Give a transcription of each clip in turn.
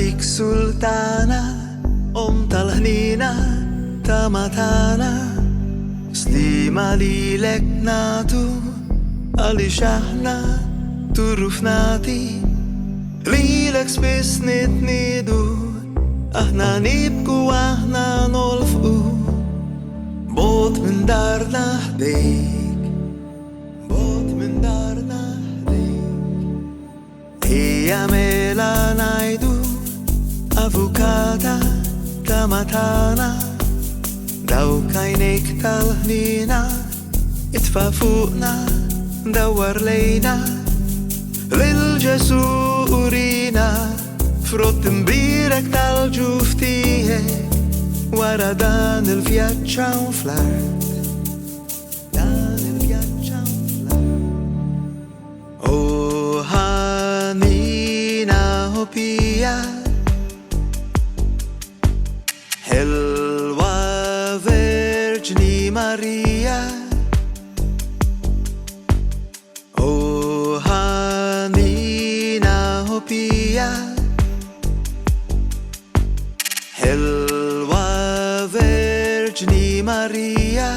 Malik Sultana Talhnina Tamatana Slimalilek natu Alishahna Turufnati Lilek spisnit nidu Ahna nipku ahna nolfu Bot min dar nahdek Bot min dar nahdek Hiya mela naidu Avukata tamatana Daw kainik talhnina Itfafuqna dawar lejna Lil-ġesurina Frott imbirek tal-ġuftije Wara dan il-vjaġġ hawn fl-art Dan il-vjaġġ hawn fl-art Oh ħanina hopija Helwa Verġni Marija Oh ħanina hopija Helwa Verġni Marija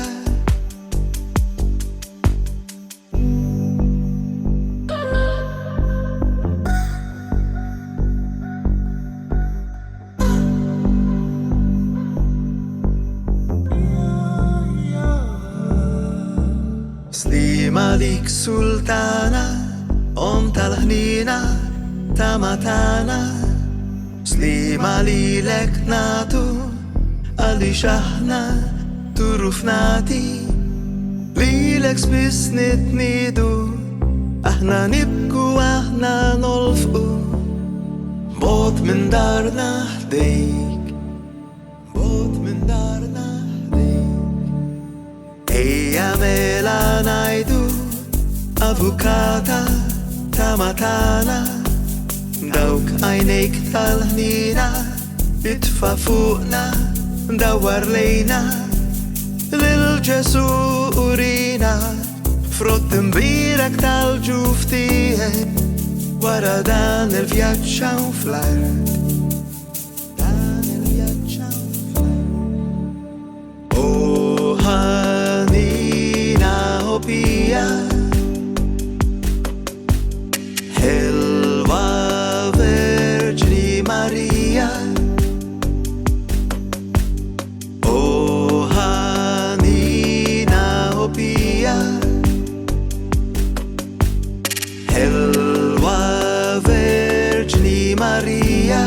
Malik Sultana Talhnina Tamatana Slimalilek natu Alishahna Turufnati Lilek spisnit nidu Ahna nibku ahna nolfu Bot min dar nahdek Bot min dar nahdek Eja mela najdu Avukata tamatana Dawk għajnejk tal-ħnina Itfa fuqna dawar lejna Lil-ġesurina Frott imbirek tal-ġuftije Wara dan il-vjaġġ hawn fl-art Dan il-vjaġġ hawn fl-art Oh ħanina hopija Helwa Verġni Marija Oh ħanina hopija Helwa Verġni Marija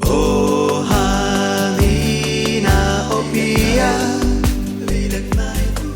Oh ħanina hopija Lilek najdu